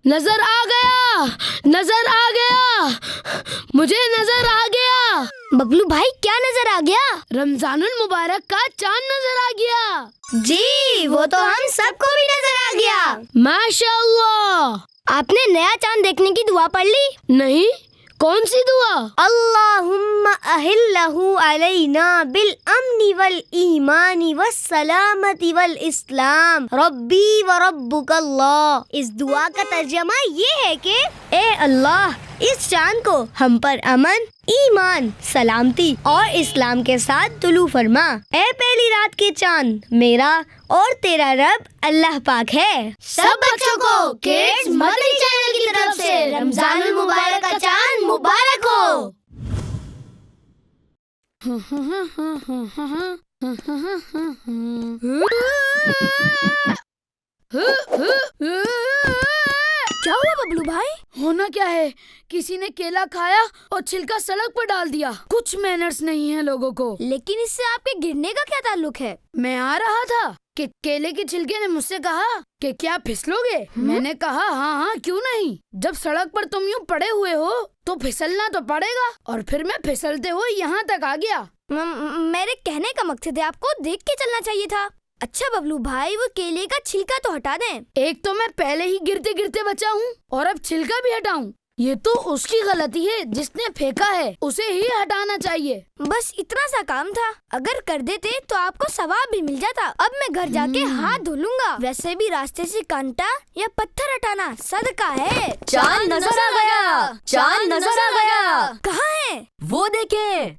نظر آ گیا، نظر آ گیا، مجھے نظر آ گیا۔ ببلو بھائی کیا نظر آ گیا؟ رمضان المبارک کا چاند نظر آ گیا۔ جی وہ تو ہم سب کو بھی نظر آ گیا۔ ماشاء اللہ۔ آپ نے نیا چاند دیکھنے کی دعا پڑھ لی؟ نہیں، کون سی دعا؟ اللہم اہلہ علینا بالامن والایمان والسلامت والاسلام ربی وربک اللہ۔ اس دعا کا ترجمہ یہ ہے کہ اے اللہ اس چاند کو ہم پر امن، ایمان، سلامتی اور اسلام کے ساتھ طلوع فرما۔ اے پہلی رات کے چاند، میرا اور تیرا رب اللہ پاک ہے۔ سب بچوں کو کڈز مدنی چینل کی طرف سے رمضان المبارک کا چاند مبارک ہو۔ کیا ہوا ببلو بھائی؟ ہونا کیا ہے، کسی نے کیلا کھایا اور چھلکا سڑک پر ڈال دیا۔ کچھ مینرز نہیں ہے لوگوں کو۔ لیکن اس سے آپ کے گرنے کا کیا تعلق ہے؟ میں آ رہا تھا کہ کیلے کے چھلکے نے مجھ سے کہا کہ کیا پھسلو گے؟ میں نے کہا ہاں ہاں کیوں نہیں۔ جب سڑک پر تم یوں پڑے ہوئے ہو تو پھسلنا تو پڑے گا، اور پھر میں پھسلتے ہوئے یہاں تک آ گیا۔ میرے کہنے کا مقصد ہے آپ کو دیکھ کے چلنا چاہیے تھا۔ اچھا ببلو بھائی وہ کیلے کا چھلکا تو ہٹا دیں۔ ایک تو میں پہلے ہی گرتے گرتے بچا ہوں اور اب چھلکا بھی ہٹاؤں؟ یہ تو اس کی غلطی ہے جس نے پھینکا ہے، اسے ہی ہٹانا چاہیے۔ بس اتنا سا کام تھا، اگر کر دیتے تو آپ کو ثواب بھی مل جاتا۔ اب میں گھر جا کے ہاتھ دھو لوں گا۔ ویسے بھی راستے سے کانٹا یا پتھر ہٹانا صدقہ ہے۔ چاند نظر آ گیا، چاند نظر آ گیا۔ کہاں ہے وہ دیکھیں۔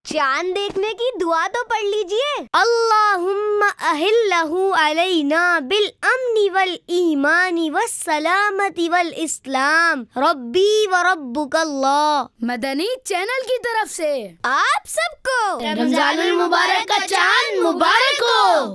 چاند دیکھنے کی دعا تو پڑھ لیجئے۔ اللہم اہلہ علینا بالامن والایمان والسلامت والاسلام ربی وربک اللہ۔ مدنی چینل کی طرف سے آپ سب کو رمضان المبارک کا چاند مبارک ہو۔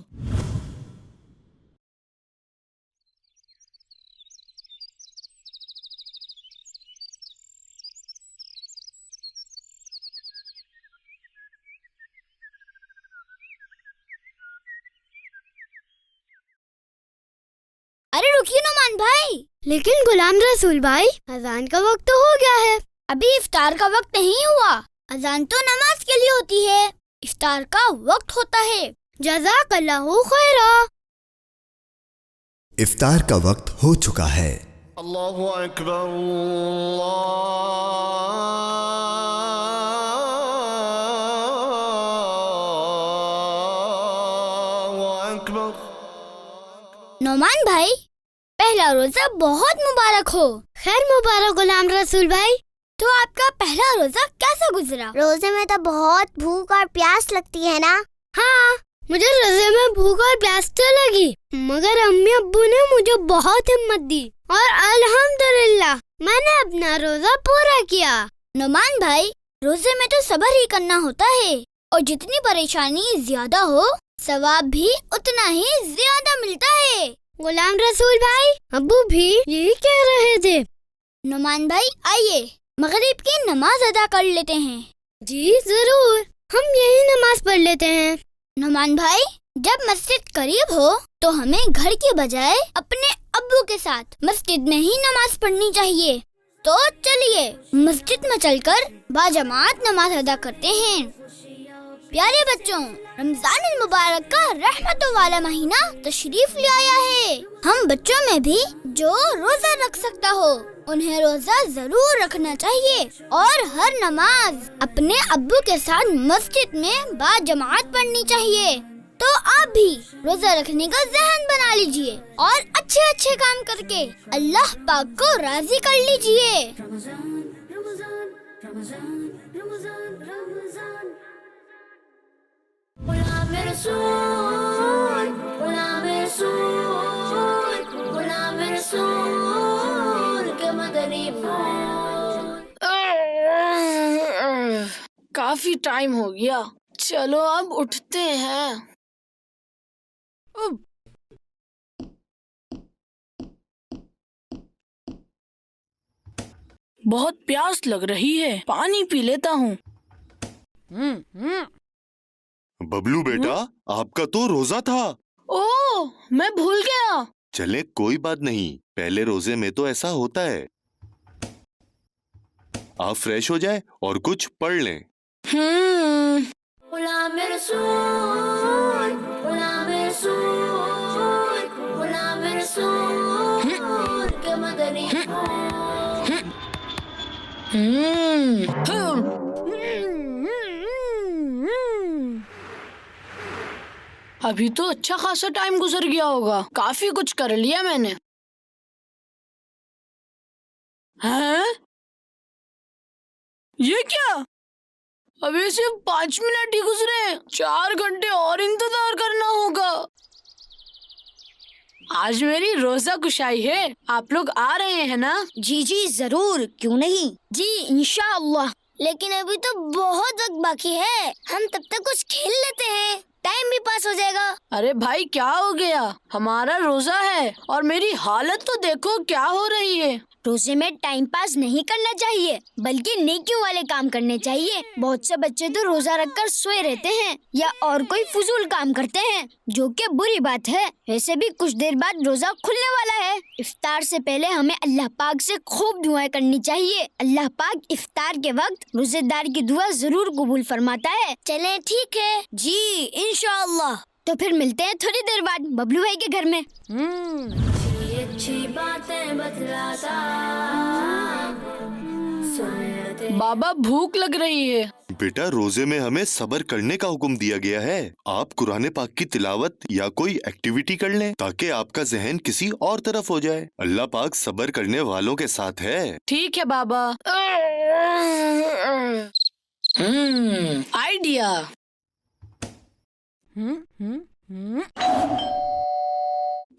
ارے رکیے نعمان بھائی، لیکن غلام رسول بھائی اذان کا وقت تو ہو گیا ہے، ابھی افطار کا وقت نہیں ہوا۔ اذان تو نماز کے لیے ہوتی ہے، افطار کا وقت ہوتا ہے۔ جزاک اللہ خیرا۔ افطار کا وقت ہو چکا ہے۔ اللہ اکبر، اللہ اکبر۔ نعمان بھائی پہلا روزہ بہت مبارک ہو۔ خیر مبارک غلام رسول بھائی۔ تو آپ کا پہلا روزہ کیسا گزرا؟ روزے میں تو بہت بھوک اور پیاس لگتی ہے نا؟ ہاں مجھے روزے میں بھوک اور پیاس تو لگی، مگر امی ابو نے مجھے بہت ہمت دی اور الحمدللہ میں نے اپنا روزہ پورا کیا۔ نعمان بھائی روزے میں تو صبر ہی کرنا ہوتا ہے، اور جتنی پریشانی زیادہ ہو ثواب بھی اتنا ہی زیادہ ملتا ہے۔ غلام رسول بھائی ابو بھی یہی کہہ رہے تھے۔ نعمان بھائی آئیے مغرب کی نماز ادا کر لیتے ہیں۔ جی ضرور، ہم یہی نماز پڑھ لیتے ہیں۔ نعمان بھائی جب مسجد قریب ہو تو ہمیں گھر کے بجائے اپنے ابو کے ساتھ مسجد میں ہی نماز پڑھنی چاہیے۔ تو چلیے مسجد میں چل کر باجماعت نماز ادا کرتے ہیں۔ پیارے بچوں، رمضان المبارک کا رحمتوں والا مہینہ تشریف لے آیا ہے۔ ہم بچوں میں بھی جو روزہ رکھ سکتا ہو انہیں روزہ ضرور رکھنا چاہیے، اور ہر نماز اپنے ابو کے ساتھ مسجد میں باجماعت پڑھنی چاہیے۔ تو آپ بھی روزہ رکھنے کا ذہن بنا لیجئے اور اچھے اچھے کام کر کے اللہ پاک کو راضی کر لیجئے۔ غلام رسول، غلام رسول، غلام رسول کے مدنی پھول۔ کافی ٹائم ہو گیا، چلو اب اٹھتے ہیں۔ بہت پیاس لگ رہی ہے، پانی پی لیتا ہوں۔ ببلو بیٹا، آپ کا تو روزہ تھا۔ اوہ میں بھول گیا، चले कोई बात नहीं, पहले रोजे में तो ऐसा होता है। आप फ्रेश हो जाए और कुछ पढ़ लें। गुलाम रसूल, गुलाम रसूल, गुलाम रसूल के मदनी अभी तो अच्छा खासा टाइम गुजर गया होगा, काफी कुछ कर लिया मैंने। हैं? ये क्या? अभी सिर्फ 5 मिनट ही गुजरे, 4 घंटे और इंतजार करना होगा। आज मेरी रोजा कुशाई है, आप लोग आ रहे हैं ना? जी जी जरूर, क्यों नहीं। जी इंशाअल्लाह। लेकिन अभी तो बहुत वक्त बाकी है, हम तब तक कुछ खेल लेते हैं, टाइम भी पास हो जाएगा। अरे भाई क्या हो गया, हमारा रोजा है और मेरी हालत तो देखो क्या हो रही है। रोजे में टाइम पास नहीं करना चाहिए, बल्कि नेकियों वाले काम करने चाहिए। बहुत से बच्चे तो रोजा रखकर सोए रहते हैं या और कोई फजूल काम करते हैं, जो कि बुरी बात है। वैसे भी कुछ देर बाद रोजा खुलने वाला है। इफ्तार से पहले हमें अल्लाह पाक से खूब दुआएं करनी चाहिए। अल्लाह पाक इफ्तार के वक्त रोजेदार की दुआ जरूर कबूल फरमाता है। चलें ठीक है जी, इंशाअल्लाह। तो फिर मिलते हैं थोड़ी देर बाद बबलू भाई के घर में। अच्छी बातें बतलाता, सुन्नतें बाबा भूख लग रही है। बेटा, रोजे में हमें सब्र करने का हुक्म दिया गया है। आप कुरान पाक की तिलावत या कोई एक्टिविटी कर लें ताकि आपका जहन किसी और तरफ हो जाए। अल्लाह पाक सब्र करने वालों के साथ है। ठीक है बाबा। आइडिया।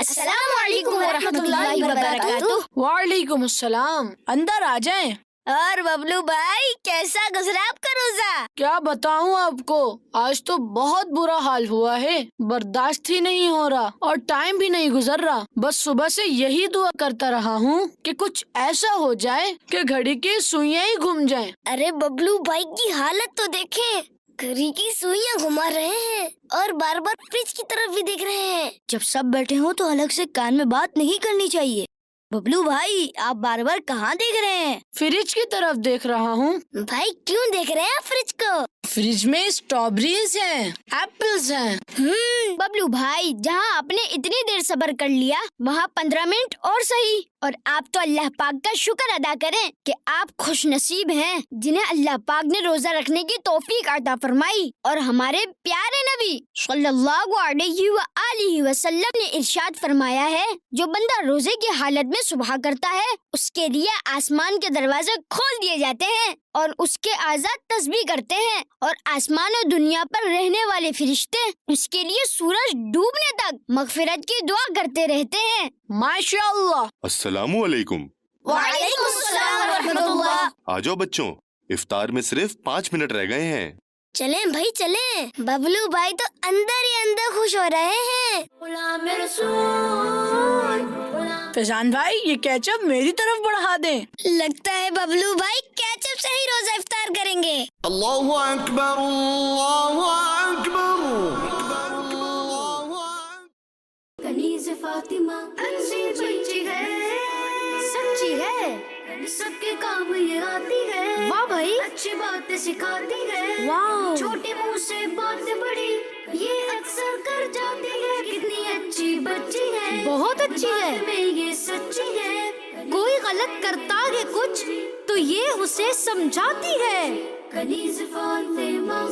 अस्सलामुअलैकुम वरहमतुल्लाहि वबरकातुह। वालेकुम अस्सलाम, अंदर आ जाएं। और बबलू भाई कैसा गुजरा आपका रोजा? क्या बताऊं आपको, आज तो बहुत बुरा हाल हुआ है, बर्दाश्त ही नहीं हो रहा और टाइम भी नहीं गुजर रहा। बस सुबह से यही दुआ करता रहा हूँ कि कुछ ऐसा हो जाए कि घड़ी की सुइयां ही घूम जाएं। अरे बबलू भाई की हालत तो देखें, घड़ी की सुइयां घुमा रहे हैं और बार बार फ्रिज की तरफ भी देख रहे हैं। जब सब बैठे हो तो अलग से कान में बात नहीं करनी चाहिए। बबलू भाई आप बार बार कहाँ देख रहे हैं? फ्रिज की तरफ देख रहा हूँ। भाई क्यों देख रहे हैं आप फ्रिज को? फ्रिज में स्ट्रॉबेरीज हैं, एप्पल्स हैं। बबलू भाई, जहाँ आपने इतनी देर सब्र कर लिया वहाँ 15 मिनट और सही। और आप तो अल्लाह पाक का शुक्र अदा करें कि आप खुश नसीब हैं जिन्हें अल्लाह पाक ने रोजा रखने की तौफीक अता फरमाई। और हमारे प्यारे नबी सल्लल्लाहु अलैहि वसल्लम ने इरशाद फरमाया है, जो बंदा रोजे की हालत में सुबह करता है उसके लिए आसमान के दरवाजे खोल दिए जाते हैं और उसके आजाद तस्बीह करते हैं। और आसमान और दुनिया पर रहने वाले फरिश्ते उसके लिए सूरज डूबने तक मगफिरत की दुआ करते रहते हैं। माशाअल्लाह। अस्सलामु अलैकुम। वालेकुम अस्सलाम व रहमतुल्लाह। आ जाओ बच्चों, इफ्तार में सिर्फ 5 मिनट रह गए हैं। चलें भाई चलें। बबलू भाई तो अंदर ही अंदर खुश हो रहे हैं। गुलाम रसूल, गुलाम फैजान भाई, ये केचप मेरी तरफ बढ़ा दें। लगता है बबलू भाई केचप से ही रोजा इफ्तार करेंगे। अल्लाहु अकबर, अल्लाहु अकबर। कनीज़ फातिमा अच्छी बच्ची है, सच्ची है। सबके काम ये आती है। वाह भाई, अच्छी बातें सिखाती है। वाह। छोटे मुंह से बातें बड़ी ये अक्सर कर जाती है। कितनी अच्छी बच्ची है, बहुत अच्छी है। बात में ये सच्ची है। कोई गलत करता है कुछ तो ये उसे समझाती है। कनीज़ फातिमा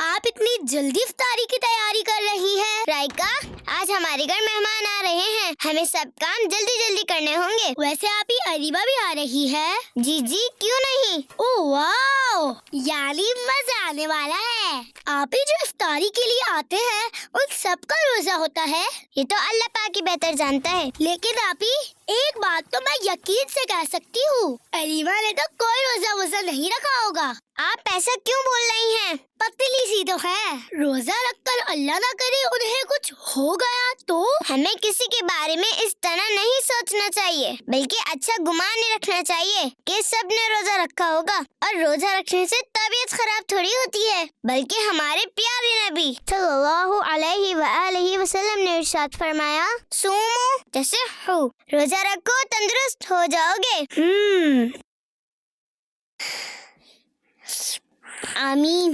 आप इतनी जल्दी इफ्तारी की तैयारी कर रही हैं। राइका, आज हमारे घर मेहमान आ रहे हैं, हमें सब काम जल्दी जल्दी करने होंगे। वैसे आप ही अरीबा भी आ रही है? जी जी क्यों नहीं। ओह वाह, यानी मजा आने वाला है। आप ही जो इफ्तारी के लिए आते हैं उन सबका रोजा होता है, ये तो अल्लाह पाक ही बेहतर जानता है। लेकिन आप ही एक बात तो मैं यकीन से कह सकती हूँ, अरीबा ने तो कोई रोजा वोजा नहीं रखा होगा। आप ऐसा क्यों बोल रही हैं? पतली सी तो है, रोजा रखकर अल्लाह ना करे उन्हें कुछ हो गया तो हमें किसी के बारे में इस तरह नहीं सोचना चाहिए, बल्कि अच्छा गुमान रखना चाहिए कि सब ने रोजा रखा होगा। और रोजा रखने से तबीयत खराब थोड़ी होती है, बल्कि हमारे प्यारे नबी सल्लल्लाहु अलैहि वसल्लम ने इरशाद फरमाया, सूमो जैसे हो, रोजा रखो तंदुरुस्त हो जाओगे। आमीन।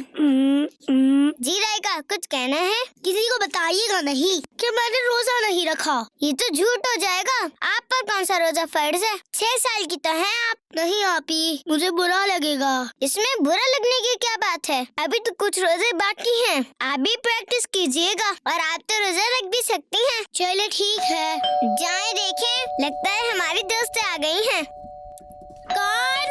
जी राइका, कुछ कहना है? किसी को बताइएगा नहीं कि मैंने रोजा नहीं रखा, ये तो झूठ हो जाएगा। आप पर कौन सा रोजा फर्ज है? 6 साल की तो हैं आप। नहीं आपी, मुझे बुरा लगेगा। इसमें बुरा लगने की क्या बात है? अभी तो कुछ रोजे बाकी हैं। आप भी प्रैक्टिस कीजिएगा और आप तो रोजा रख भी सकती हैं। चलो ठीक है, जाएं देखें, लगता है हमारी दोस्तें आ गई हैं। कौन?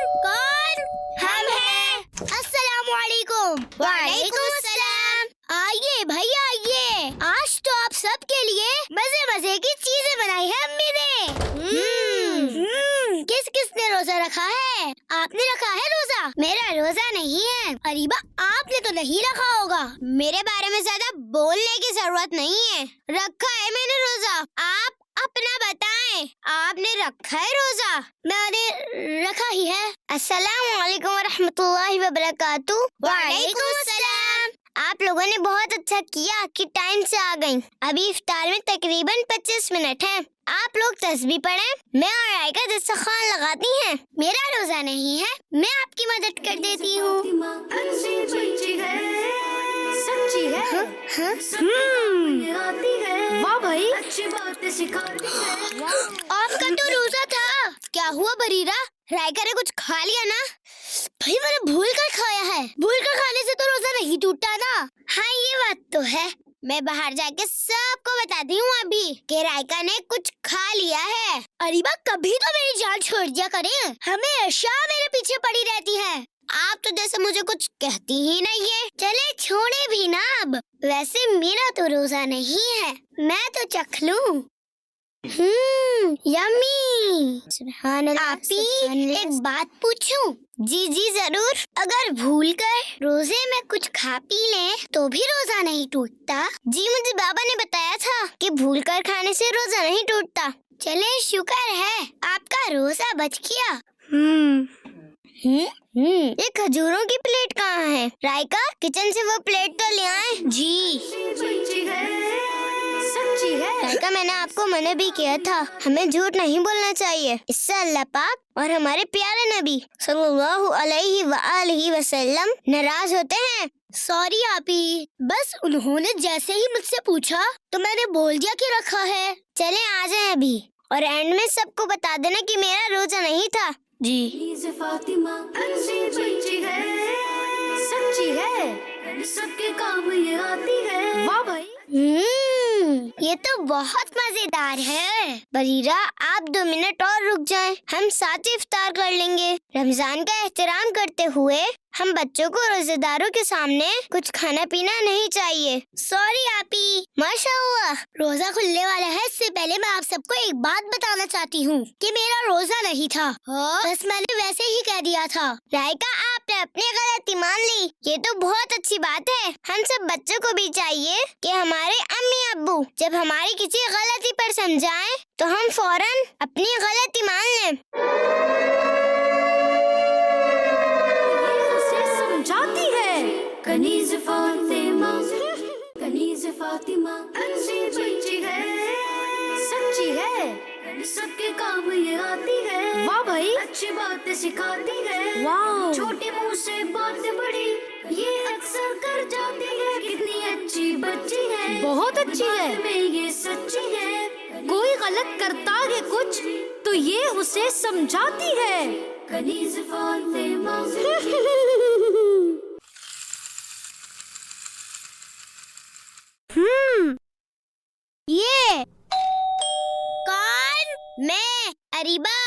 हम हैं। अस्सलामुअलैकुम। वालेकुम अस्सलाम। आइए भाई आइए, आज तो आप सब के लिए मजे मजे की चीजें बनाई है अम्मी ने। किसने रोजा रखा है? आपने रखा है रोजा? मेरा रोजा नहीं है। अरीबा, आपने तो नहीं रखा होगा। मेरे बारे में ज्यादा बोलने की जरूरत नहीं है, रखा है मैंने रोजा। आप अपना बताएं, आपने रखा है रोजा? मैंने रखा ही है। अस्सलाम वालेकुम व रहमतुल्लाहि व बरकातुहू। वालेकुम अस्सलाम। आप लोगों ने बहुत अच्छा किया कि टाइम से आ गईं। अभी इफ्तार में तकरीबन 25 मिनट हैं। आप लोग तस्बीह पढ़ें, मैं और रायका दस्तरखान लगाती हैं। मेरा रोजा नहीं है, मैं आपकी मदद कर देती हूँ। अच्छी बच्ची है, सच्ची है, आती है, वाह भाई, अच्छी बातें सिखाती है। आपका तो रोजा था। क्या हुआ बरीरा? रायका ने कुछ खा लिया ना? भाई मैंने भूल कर खाया है। भूल कर खाने से तो रोजा नहीं टूटता ना। हाँ ये बात तो है। मैं बाहर जाके सबको बताती हूँ अभी कि रायका ने कुछ खा लिया है। अरीबा, कभी तो मेरी जान छोड़ दिया करें, हमेशा मेरे पीछे पड़ी रहती है। आप तो जैसे मुझे कुछ कहती ही नहीं है। चले छोड़े भी ना अब। वैसे मेरा तो रोजा नहीं है, मैं तो चख लूं। यम्मी। सुभान अल्लाह। आपी, एक बात पूछूं? जी जी जरूर। अगर भूल कर रोजे में कुछ खा पी लें तो भी रोजा नहीं टूटता? जी मुझे बाबा ने बताया था कि भूल कर खाने से रोजा नहीं टूटता। चले शुक्र है आपका रोजा बच गया। ये खजूरों की प्लेट कहाँ है? रायका, किचन से वो प्लेट तो ले आए। जी। बच्ची है, सच्ची है। रायका, मैंने आपको मना भी किया था, हमें झूठ नहीं बोलना चाहिए। इससे अल्लाह पाक और हमारे प्यारे नबी सल्लल्लाहु अलैहि वसल्लम नाराज होते हैं। सॉरी आपी, बस उन्होंने जैसे ही मुझसे पूछा तो मैंने बोल दिया कि रखा है। चले आ जाए अभी, और एंड में सबको बता देना कि मेरा रोजा नहीं था। जी। फातिमा अच्छी बच्ची है, सच्ची है, सबके काम ये आती है। वाह भाई, ये तो बहुत मजेदार है। बरीरा, आप 2 मिनट और रुक जाएं, हम साथ ही इफ्तार कर लेंगे। रमजान का एहतराम करते हुए हम बच्चों को रोजेदारों के सामने कुछ खाना पीना नहीं चाहिए। सॉरी आपी। माशाअल्लाह, रोजा खुलने वाला है। इससे पहले मैं आप सबको एक बात बताना चाहती हूँ कि मेरा रोजा नहीं था। बस मैंने वैसे ही कह दिया था। रायका, आपने अपनी गलती मान ली, ये तो बहुत अच्छी बात है। हम सब बच्चों को भी चाहिए कि हमारे अम्मी अब्बू जब हमारी किसी गलती पर समझाएं तो हम फौरन अपनी गलती मान लें। समझाती है। कनीज फातिमा अच्छी बच्ची है, सच्ची है, सबके काम ये आती है। वाह भाई, अच्छी बातें सिखाती है। वाह, छोटी मुँह से बातें बड़ी ये अक्सर कर जाती है। कितनी अच्छी बच्ची है, बहुत अच्छी है। बात में ये सच्ची है। कोई गलत करता है कुछ तो ये उसे समझाती है। कनीज फातिमा ये कौन? मैं अरीबा।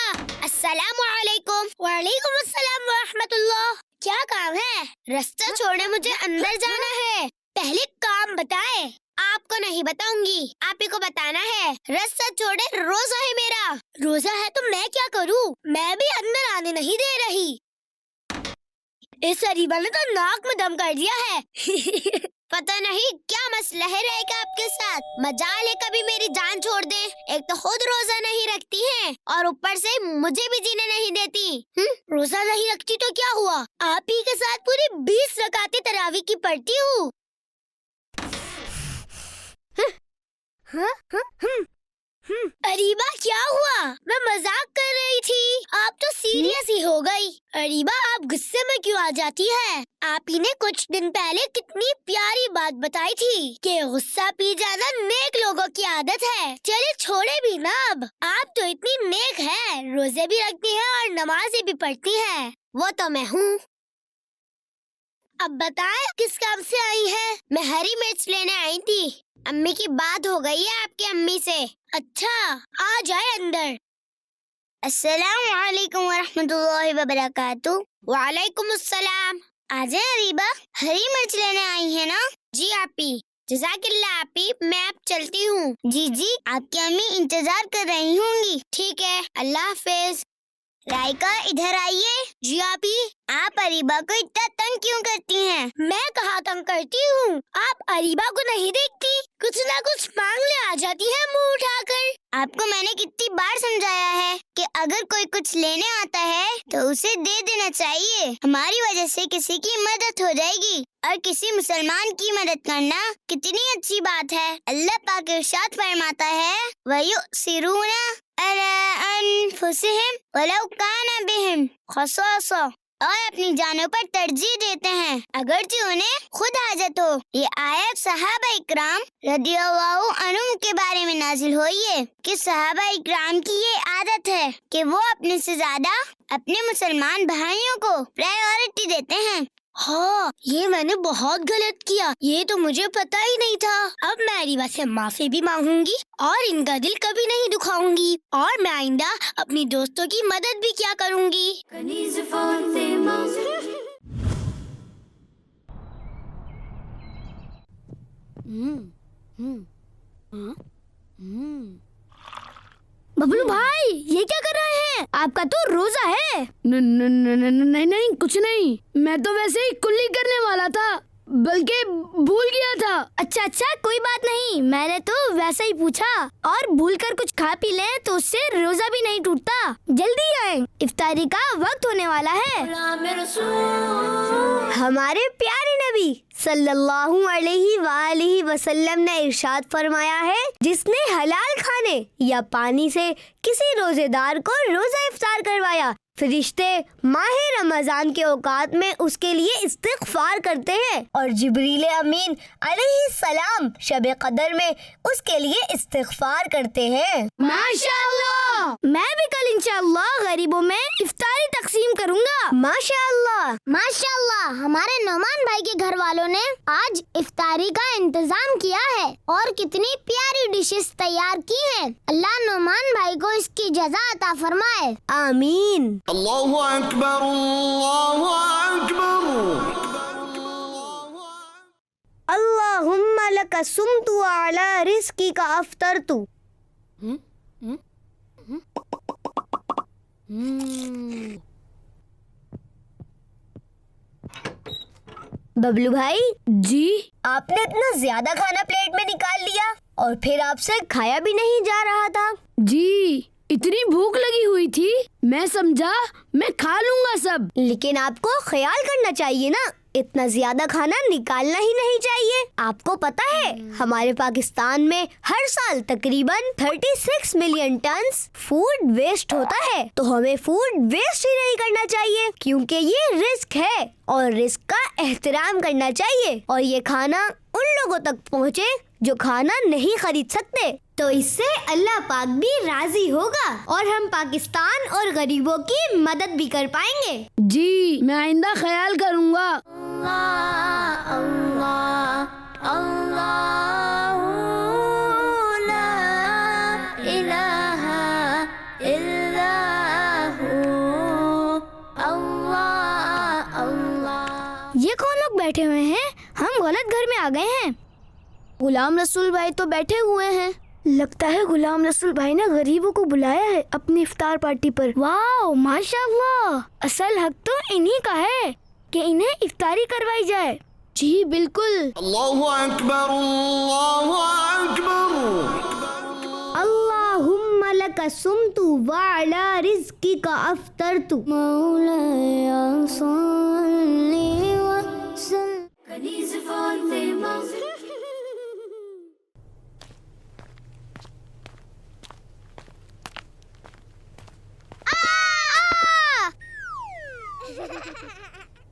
अस्सलामु अलैकुम। वालेकुम अस्सलाम व रहमतुल्लाह। क्या काम है? रास्ता छोड़े मुझे अंदर जाना है। पहले काम बताए। आपको नहीं बताऊंगी, आप ही को बताना है। रास्ता छोड़े, रोजा है मेरा। रोजा है तो मैं क्या करूं? मैं भी अंदर आने नहीं दे रही। इस अरीबा ने तो नाक में दम कर दिया है। पता नहीं क्या मसला है रहेगा आपके साथ। मजाल है कभी मेरी जान छोड़ दे। एक तो खुद रोजा नहीं रखती हैं और ऊपर से मुझे भी जीने नहीं देती। रोजा नहीं रखती तो क्या हुआ? आप ही के साथ पूरी 20 रकातें तरावी की पढ़ती हूँ। अरीबा क्या हुआ? मैं मजाक कर रही थी, आप तो सीरियस ही हो गई। अरीबा आप गुस्से में क्यों आ जाती है? आप ही ने कुछ दिन पहले कितनी प्यारी बात बताई थी कि गुस्सा पी जाना नेक लोगों की आदत है। चलिए छोड़े भी ना अब। आप तो इतनी नेक है, रोजे भी रखती है और नमाजें भी पढ़ती है। वो तो मैं हूँ। अब बताएं किस काम से आई है? मैं हरी मिर्च लेने आई थी। अम्मी की बात हो गई है आपकी अम्मी से। अच्छा आ जाए अंदर। अस्सलाम वालेकुम वरहमतुल्लाहि वबरकातुहू। वालेकुम अस्सलाम। आ जाए अरीबा, हरी मिर्च लेने आई है ना? जी आपी। जज़ाकिल्लाह आपी, मैं अब चलती हूँ। जी जी, आपकी अम्मी इंतजार कर रही होंगी। ठीक है, अल्लाह हाफिज। राइका इधर आइए। जी आपी। आप अरीबा को इतना तंग क्यों करती हैं? मैं कहाँ तंग करती हूँ? आप अरीबा को नहीं देखती? कुछ ना कुछ मांगने आ जाती है मुंह उठाकर। आपको मैंने कितनी बार समझाया है कि अगर कोई कुछ लेने आता है तो उसे दे देना चाहिए। हमारी वजह से किसी की मदद हो जाएगी और किसी मुसलमान की मदद करना कितनी अच्छी बात है। अल्लाह पाक इरशाद फरमाता है, वयुसिरूना अला अनफुसिहिम वलौ काना बिहिम खसासा, और अपनी जानों पर तरजीह देते हैं अगरचे उन्हें खुद हाजत हो। ये आयत सहाबा इकराम रदियल्लाहु अन्हुम के बारे में नाजिल हुई है कि सहाबा इकराम की ये आदत है कि वो अपने से ज्यादा अपने मुसलमान भाइयों को प्रायोरिटी देते हैं। हाँ, ये मैंने बहुत गलत किया। ये तो मुझे पता ही नहीं था। अब मैं अरीबा से माफी भी मांगूंगी और इनका दिल कभी नहीं दुखाऊंगी और मैं आइंदा अपनी दोस्तों की मदद भी क्या करूंगी। कनीज़ फातिमा बबलू भाई, ये क्या कर रहे हैं? आपका तो रोजा है। नहीं नहीं कुछ नहीं, मैं तो वैसे ही कुल्ली करने वाला था, बल्कि भूल गया था। अच्छा अच्छा, कोई बात नहीं, मैंने तो वैसे ही पूछा। और भूल कर कुछ खा पी ले तो उससे रोजा भी नहीं टूटता। जल्दी आए, इफ्तारी का वक्त होने वाला है। गुलाम रसूल हमारे प्यारे नबी सल्लल्लाहु अलैहि वसल्लम ने इरशाद फरमाया है, जिसने हलाल खाने या पानी से किसी रोजेदार को रोजा इफ्तार करवाया, फरिश्ते माहे रमजान के औकात में उसके लिए इस्तिग़फ़ार करते हैं और जिब्रील अमीन अलैहिस्सलाम शब कदर में उसके लिए इस्तिग़फ़ार करते हैं। माशाअल्लाह। मैं भी कल इंशाअल्लाह गरीबों में इफ्तारी तकसीम करूंगा। माशाअल्लाह माशाअल्लाह। हमारे नोमान भाई के घर वालों ने आज इफ्तारी का इंतजाम किया है और कितनी प्यारी डिशेस तैयार की हैं। अल्लाह नोमान भाई को इसकी जज़ा अता फरमाए। आमीन। अल्लाहु अकबर अल्लाहु अकबर। अल्लाहुम्मा लका सुमतु अला रिज़्क़ी का अफ्तरतु। बबलू भाई जी। आपने इतना ज्यादा खाना प्लेट में निकाल लिया और फिर आपसे खाया भी नहीं जा रहा था। जी, इतनी भूख लगी हुई थी, मैं समझा मैं खा लूंगा सब। लेकिन आपको ख्याल करना चाहिए ना, इतना ज्यादा खाना निकालना ही नहीं चाहिए। आपको पता है हमारे पाकिस्तान में हर साल तकरीबन 36 मिलियन टन फूड वेस्ट होता है, तो हमें फूड वेस्ट ही नहीं करना चाहिए क्योंकि ये रिस्क है और रिस्क का एहतराम करना चाहिए और ये खाना उन लोगों तक पहुँचे जो खाना नहीं खरीद सकते। तो इससे अल्लाह पाक भी राजी होगा और हम पाकिस्तान और गरीबों की मदद भी कर पाएंगे। जी, मैं आइंदा ख्याल करूंगा। अल्लाह अल्लाह अल्लाह ला इलाहा इल्लल्लाहु अल्लाह अल्लाह। ये कौन लोग बैठे हुए हैं? हम गलत घर में आ गए हैं। गुलाम रसूल भाई तो बैठे हुए हैं। लगता है गुलाम रसूल भाई ने गरीबों को बुलाया है अपनी इफ्तार पार्टी पर। वाह माशाअल्लाह, असल हक तो इन्हीं का है कि इन्हें इफ्तारी करवाई जाए। जी बिल्कुल। अल्लाहु अकबर अल्लाहु अकबर। अल्लाहुम्मा लका सुमतु व अला रिज़्किका अफ्तरतु मौलाया सल्ली व सल्लिम। कनीज़ फातिमा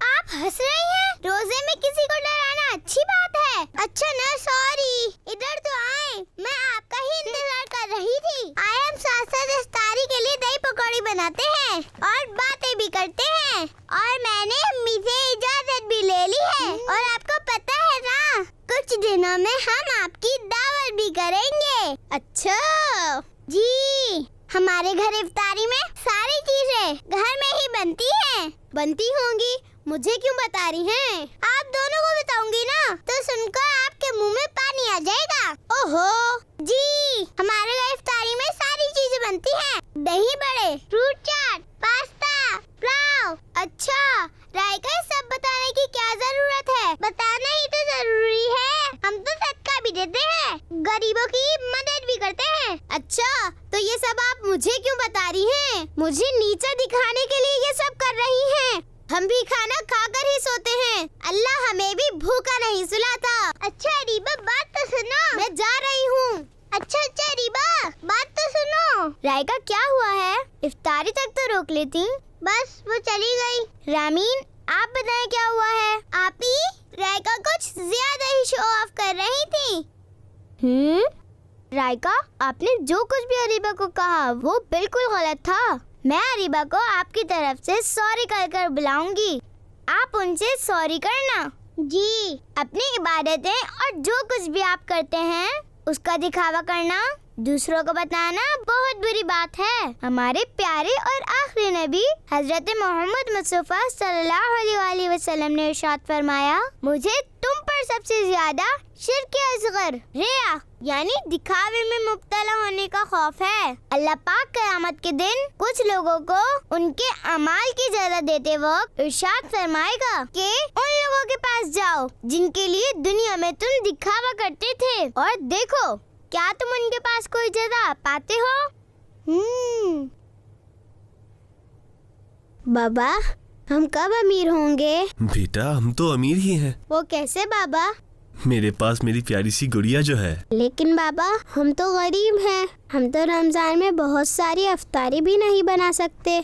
आप हंस रही हैं? रोजे में किसी को डराना अच्छी बात है। अच्छा ना, सॉरी। इधर तो आए, मैं आपका ही इंतजार कर रही थी। आए हम साथ साथ इफ्तारी के लिए दही पकौड़ी बनाते हैं और बातें भी करते हैं, और मैंने अम्मी से इजाजत भी ले ली है। और आपको पता है ना, कुछ दिनों में हम आपकी दावत भी करेंगे। अच्छा जी, हमारे घर इफ्तारी में सारी चीजें घर में ही बनती होंगी। मुझे क्यों बता रही हैं? आप दोनों को बताऊंगी ना, तो सुनकर आपके मुंह में पानी आ जाएगा। ओहो जी, हमारे घर इफ्तारी में सारी चीजें बनती हैं। दही बड़े, फ्रूट चाट, पास्ता, पुलाव। अच्छा, रायका सब बताने की क्या जरूरत है? बताना ही तो जरूरी है। हम तो सदका भी देते हैं, गरीबों की मदद भी करते हैं। अच्छा, तो ये सब आप मुझे क्यों बता रही हैं? मुझे नीचा दिखाने के लिए ये सब कर रही हैं। हम भी खाना खाकर ही सोते हैं। अल्लाह हमें भी भूखा नहीं सुलाता। अच्छा रीबा, बात तो सुनो। मैं जा रही हूँ। अच्छा रीबा, बात तो सुनो। रायका, क्या हुआ है? इफ्तारी तक तो रोक लेती। बस वो चली गई। रामीन, आप बताएं क्या हुआ है? आप ही रायका कुछ ज्यादा ही शो ऑफ कर रही थी। रायका, आपने जो कुछ भी अरीबा को कहा वो बिल्कुल गलत था। मैं अरीबा को आपकी तरफ से सॉरी कर बुलाऊंगी। आप उनसे सॉरी करना। जी, अपनी इबादतें और जो कुछ भी आप करते हैं उसका दिखावा करना, दूसरों को बताना बहुत बुरी बात है। हमारे प्यारे और आखिरी नबी हजरत मोहम्मद मुस्तफा सल्लल्लाहु अलैहि वसल्लम ने इरशाद फरमाया, मुझे तुम पर सबसे ज्यादा शिर्क असगर, रिया यानी दिखावे में मुब्तला होने का खौफ है। अल्लाह पाक क़यामत के दिन कुछ लोगों को उनके अमाल की जरा देते वक्त इरशाद फरमाएगा कि उन लोगों के पास जाओ जिनके लिए दुनिया में तुम दिखावा करते थे, और देखो क्या तुम उनके पास कोई जगह पाते हो। बाबा, हम कब अमीर होंगे? बेटा, हम तो अमीर ही हैं। वो कैसे बाबा? मेरे पास मेरी प्यारी सी गुड़िया जो है। लेकिन बाबा, हम तो गरीब हैं। हम तो रमजान में बहुत सारी इफ्तारी भी नहीं बना सकते।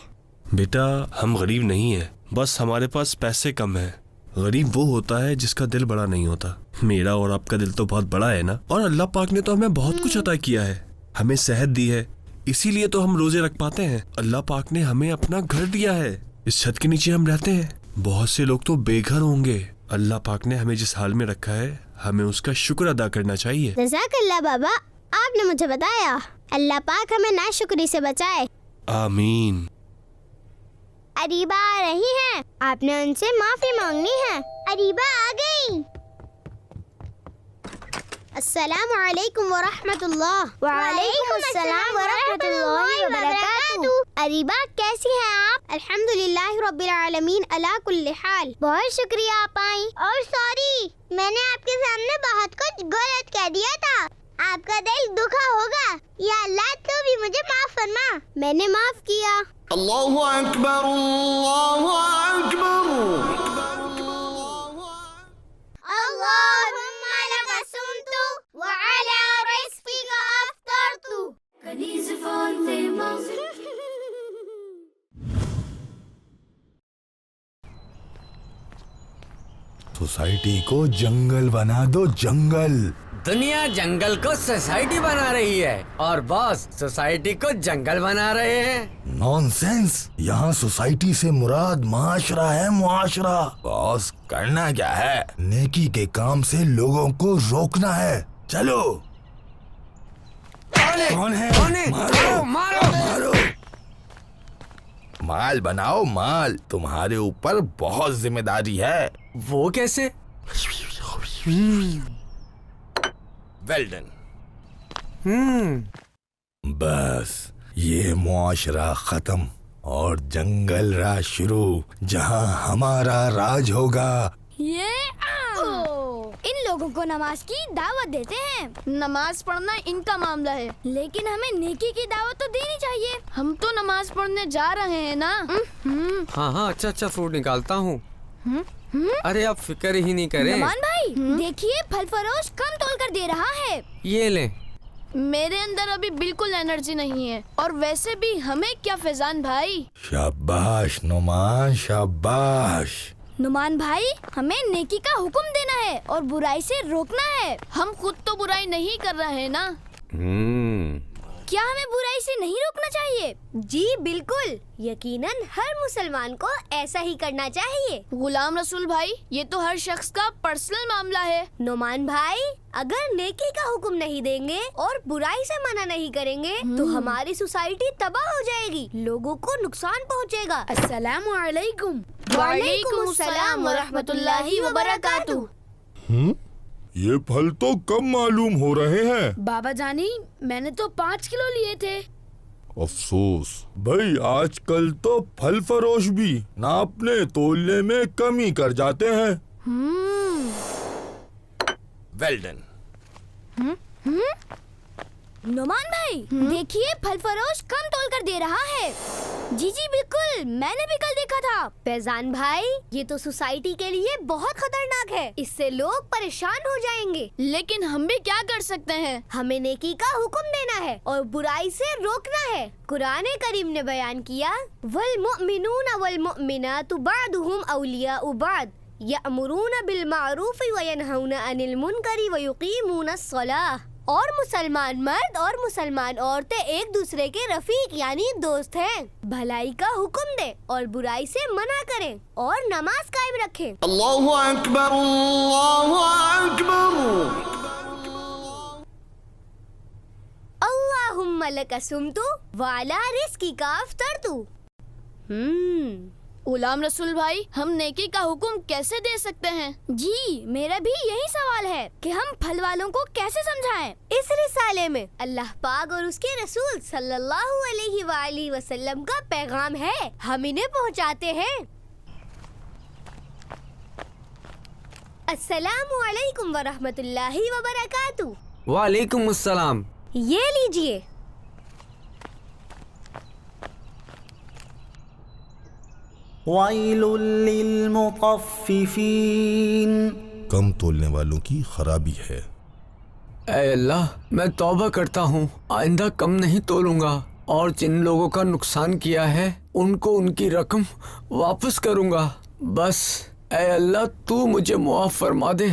बेटा, हम गरीब नहीं हैं, बस हमारे पास पैसे कम हैं। गरीब वो होता है जिसका दिल बड़ा नहीं होता। मेरा और आपका दिल तो बहुत बड़ा है ना। और अल्लाह पाक ने तो हमें बहुत कुछ अता किया है, हमें सेहत दी है, इसीलिए तो हम रोजे रख पाते हैं। अल्लाह पाक ने हमें अपना घर दिया है, इस छत के नीचे हम रहते हैं। बहुत से लोग तो बेघर होंगे। अल्लाह पाक ने हमें जिस हाल में रखा है, हमें उसका शुक्र अदा करना चाहिए। जज़ाकल्लाह बाबा, आपने मुझे बताया। अल्लाह पाक हमें नाशुक्री से बचाए। आमीन। अरीबा आ रही हैं, आपने उनसे माफी मांगनी है। अरीबा आ गई। अस्सलामु अलैकुम व रहमतुल्लाह। व अलैकुम अस्सलाम व रहमतुल्लाहि व बरकातुहू। अरीबा, कैसी हैं आप? अल्हम्दुलिल्लाह रब्बिल आलमीन अला कुल्ली हाल। बहुत शुक्रिया आप आई। और सॉरी, मैंने आपके सामने बहुत कुछ गलत कह दिया था। आपका दिल दुखा होगा। या अल्लाह, तो भी मुझे माफ फरमा। मैंने माफ किया। अल्लाहु अकबर अल्लाहु अकबर। अल्लाहुम्मा लका सुमतु व अला रिज़्किका अफ्तरतु। कनीज़ फातिमा सोसाइटी को जंगल बना दो, जंगल। दुनिया जंगल को सोसाइटी बना रही है और बॉस सोसाइटी को जंगल बना रहे हैं। नॉनसेंस, यहाँ सोसाइटी से मुराद मुआशरा है, मुआशरा। बॉस, करना क्या है? नेकी के काम से लोगों को रोकना है। चलो। कौन है? मारो, मारो। मारो। माल बनाओ, माल। तुम्हारे ऊपर बहुत जिम्मेदारी है। वो कैसे? Well done. बस ये मुआशरा खत्म और जंगल राज शुरू, जहाँ हमारा राज होगा। ये लोगों को नमाज की दावत देते हैं। नमाज पढ़ना इनका मामला है, लेकिन हमें नेकी की दावत तो देनी चाहिए। हम तो नमाज पढ़ने जा रहे हैं ना। हाँ हाँ, अच्छा फ्रूट निकालता हूँ। अरे आप फिक्र ही नहीं करें। नमान भाई देखिए, फल फरोश कम तोल कर दे रहा है। ये ले। मेरे अंदर अभी बिल्कुल एनर्जी नहीं है, और वैसे भी हमें क्या फैजान भाई। शाबाश नुमान, शाबाश। नुमान भाई, हमें नेकी का हुक्म देना है और बुराई से रोकना है। हम खुद तो बुराई नहीं कर रहे हैं ना। क्या हमें बुराई से नहीं रोकना चाहिए? जी बिल्कुल, यकीनन हर मुसलमान को ऐसा ही करना चाहिए। गुलाम रसूल भाई, ये तो हर शख्स का पर्सनल मामला है। नोमान भाई, अगर नेकी का हुक्म नहीं देंगे और बुराई से मना नहीं करेंगे तो हमारी सोसाइटी तबाह हो जाएगी, लोगों को नुकसान पहुंचेगा। अस्सलामु अलैकुम। वालेकुम अस्सलाम व रहमतुल्लाहि व बरकातुहू। ये फल तो कम मालूम हो रहे हैं। बाबा जानी, मैंने तो 5 किलो लिए थे। अफसोस भाई, आजकल तो फल फरोश भी नापने तोलने में कमी कर जाते हैं। Well done. नुमान भाई देखिए, फल फरोश कम तोल कर दे रहा है। जी बिल्कुल, मैंने भी कल देखा था। फैजान भाई, ये तो सोसाइटी के लिए बहुत खतरनाक है, इससे लोग परेशान हो जाएंगे। लेकिन हम भी क्या कर सकते हैं? हमें नेकी का हुक्म देना है और बुराई से रोकना है। कुरान करीम ने बयान किया, वल मुअमिनून वल मुअमिनातु बअदुहुम औलियाउ बअद यअमुरूना बिल मारूफ व यनहौना अनिल मुनकरी व युकीमूनस सलाह। और मुसलमान मर्द और मुसलमान औरतें एक दूसरे के रफीक यानी दोस्त हैं। भलाई का हुक्म दे और बुराई से मना करें और नमाज कायम रखें। अल्लाहु अकबर, अल्लाहु अकबर। अल्लाहुम्मा लका सुमतु व अला रिज़्क़िका अफ़्तरतु। गुलाम रसूल भाई, हम नेकी का हुक्म कैसे दे सकते हैं? जी मेरा भी यही सवाल है कि हम फल वालों को कैसे समझाएं? इस रिसाले में अल्लाह पाक और उसके रसूल सल्लल्लाहु अलैहि वसल्लम का पैगाम है, हम इन्हें पहुंचाते हैं। अस्सलामु अलैकुम व रहमतुल्लाहि व बरकातुहू। वालेकुम अस्सलाम। ये लीजिए। वाइलुल लिल मुतफ्फिफीन। कम तोलने वालों की खराबी है। ऐ अल्लाह, मैं तौबा करता हूँ, आइंदा कम नहीं तोलूंगा और जिन लोगों का नुकसान किया है उनको उनकी रकम वापस करूंगा। बस ऐ अल्लाह, तू मुझे मुआफ फरमा दे।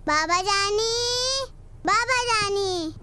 बाबा जानी,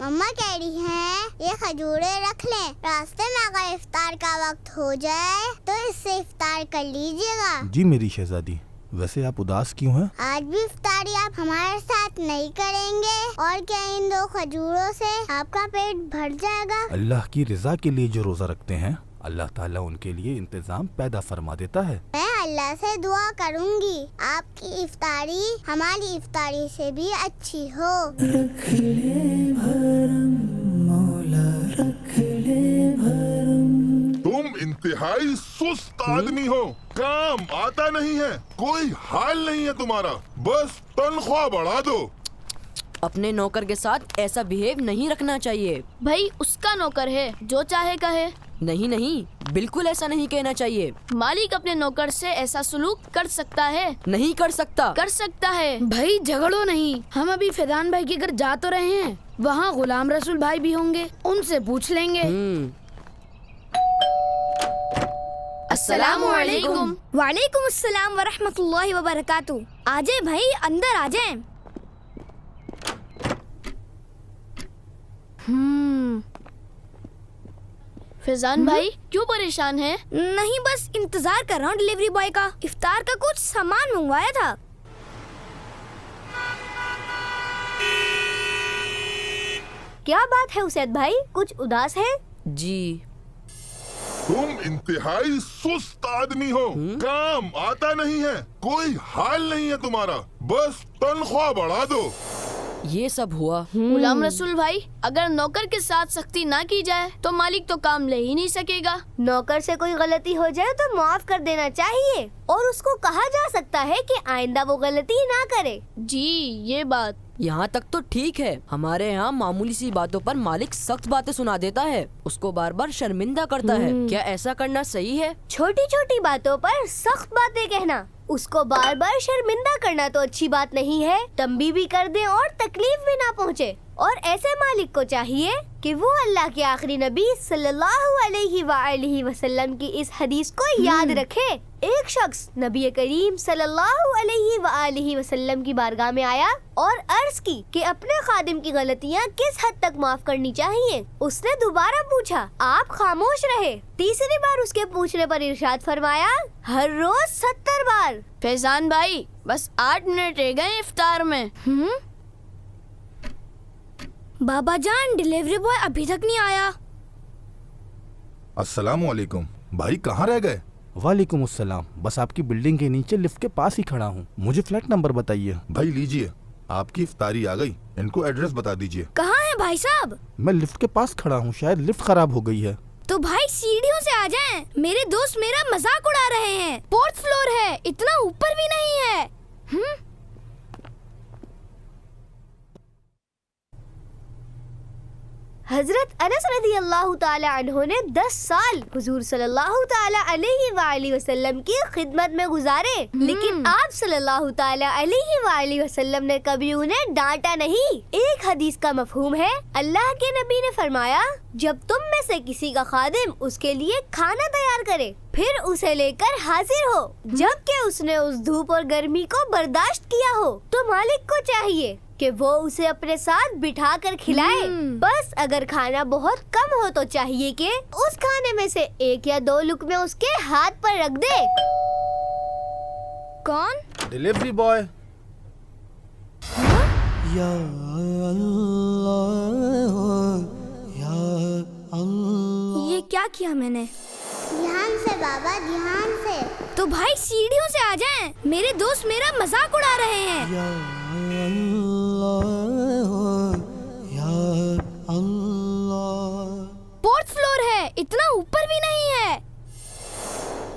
मम्मा कह रही हैं ये खजूरे रख लें, रास्ते में अगर इफ्तार का वक्त हो जाए तो इससे इफ्तार कर लीजिएगा। जी मेरी शहजादी, वैसे आप उदास क्यों हैं? आज भी इफ्तारी आप हमारे साथ नहीं करेंगे? और क्या इन 2 खजूरों से आपका पेट भर जाएगा? अल्लाह की रजा के लिए जो रोजा रखते हैं, अल्लाह ताला उनके लिए इंतजाम पैदा फरमा देता है। मैं अल्लाह से दुआ करूंगी आपकी इफ्तारी हमारी इफ्तारी से भी अच्छी हो। रख ले भरम मौला, रख ले भरम। तुम इंतहाई सुस्त आदमी हो, काम आता नहीं है, कोई हाल नहीं है तुम्हारा, बस तनख्वाह बढ़ा दो। अपने नौकर के साथ ऐसा बिहेव नहीं रखना चाहिए। भाई उसका नौकर है, जो चाहे कहे। नहीं, बिल्कुल ऐसा नहीं कहना चाहिए। मालिक अपने नौकर से ऐसा सलूक कर सकता है? नहीं कर सकता। कर सकता है। भाई झगड़ो नहीं, हम अभी फैजान भाई के घर जा तो रहे हैं, वहाँ गुलाम रसूल भाई भी होंगे, उनसे पूछ लेंगे। अस्सलामु अलैकुम। वालेकुम अस्सलाम व रहमतुल्लाहि व बरकातुहू। आ जाए भाई, अंदर आ जाए। फैजान भाई क्यों परेशान हैं? नहीं, बस इंतजार कर रहा हूँ डिलीवरी बॉय का। इफ्तार का कुछ सामान मंगवाया था। क्या बात है उसैद भाई, कुछ उदास है? जी तुम इंतहाई सुस्त आदमी हो, काम आता नहीं है, कोई हाल नहीं है तुम्हारा, बस तनख्वाह बढ़ा दो। ये सब हुआ। गुलाम रसूल भाई, अगर नौकर के साथ सख्ती ना की जाए तो मालिक तो काम ले ही नहीं सकेगा। नौकर से कोई गलती हो जाए तो माफ कर देना चाहिए और उसको कहा जा सकता है कि आइंदा वो गलती ना करे। जी ये बात। यहाँ तक तो ठीक है, हमारे यहाँ मामूली सी बातों पर मालिक सख्त बातें सुना देता है, उसको बार बार शर्मिंदा करता है। क्या ऐसा करना सही है? छोटी छोटी बातों पर सख्त बातें कहना, उसको बार बार शर्मिंदा करना तो अच्छी बात नहीं है। तंबी भी कर दे और तकलीफ भी ना पहुँचे। और ऐसे मालिक को चाहिए कि वो अल्लाह के आखिरी नबी सल्लल्लाहु अलैहि वसल्लम की इस हदीस को याद रखे। एक शख्स नबी करीम सल्लल्लाहु अलैहि वसल्लम की बारगाह में आया और अर्ज की कि अपने खादिम की गलतियाँ किस हद तक माफ करनी चाहिए। उसने दोबारा पूछा, आप खामोश रहे। तीसरी बार उसके पूछने पर इरशाद फरमाया, हर रोज 70 बार। फैजान भाई, बस 8 मिनट रह गए इफ्तार में। बाबा जान, डिलीवरी बॉय अभी तक नहीं आया। अस्सलाम वालेकुम। भाई कहाँ रह गए? वालेकुम अस्सलाम। बस आपकी बिल्डिंग के नीचे लिफ्ट के पास ही खड़ा हूँ। मुझे फ्लैट नंबर बताइए। भाई लीजिए, आपकी इफ्तारी आ गई। इनको एड्रेस बता दीजिए। कहाँ है भाई साहब? मैं लिफ्ट के पास खड़ा हूँ, शायद लिफ्ट खराब हो गई है। तो भाई सीढ़ियों से आ जाएं। मेरे दोस्त मेरा मजाक उड़ा रहे हैं। 4th फ्लोर है, इतना ऊपर भी नहीं है। हजरत अनस रज़ियल्लाहु ताला अन्हु ने 10 साल हुजूर सल्लल्लाहु ताला अलैहि वसल्लम की खिदमत में गुजारे, लेकिन आप सल्लल्लाहु ताला अलैहि वसल्लम ने कभी उन्हें डांटा नहीं। एक हदीस का मफहूम है, अल्लाह के नबी ने फरमाया, जब तुम में से किसी का खादिम उसके लिए खाना तैयार करे, फिर उसे लेकर हाजिर हो, जबकि उसने उस धूप और गर्मी को बर्दाश्त किया हो, तो मालिक को चाहिए कि वो उसे अपने साथ बिठा कर खिलाए। बस अगर खाना बहुत कम हो तो चाहिए कि उस खाने में से 1 या 2 लुक़मे उसके हाथ पर रख दे। कौन? Delivery boy. या अल्लाह। ये क्या किया मैंने? ध्यान से बाबा, ध्यान से। तो भाई सीढ़ियों से आ जाएं। मेरे दोस्त मेरा मजाक उड़ा रहे हैं। या अल्लाह। 4th फ्लोर है, इतना ऊपर भी नहीं है।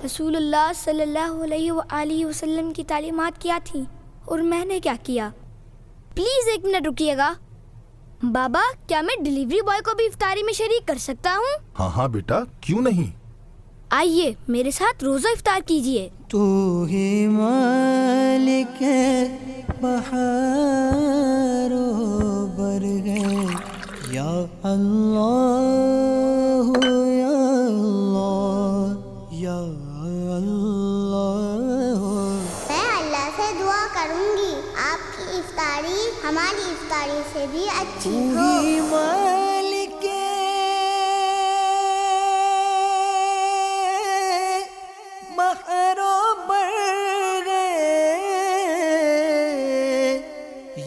रसूलुल्लाह सल्लल्लाहु अलैहि वसल्लम की तालीमात क्या थी और मैंने क्या किया? Please 1 minute रुकिएगा। बाबा, क्या मैं डिलीवरी बॉय को भी इफ्तारी में शरीक कर सकता हूँ? हाँ हाँ बेटा, क्यों नहीं। आइए मेरे साथ रोजा इफ्तार कीजिए। तू ही मालिक बहारो बरगे, या अल्लाह या अल्लाह या अल्लाह। मैं अल्लाह से दुआ करूंगी आपकी इफ्तारी हमारी इफ्तारी से भी अच्छी हो।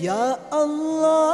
या अल्लाह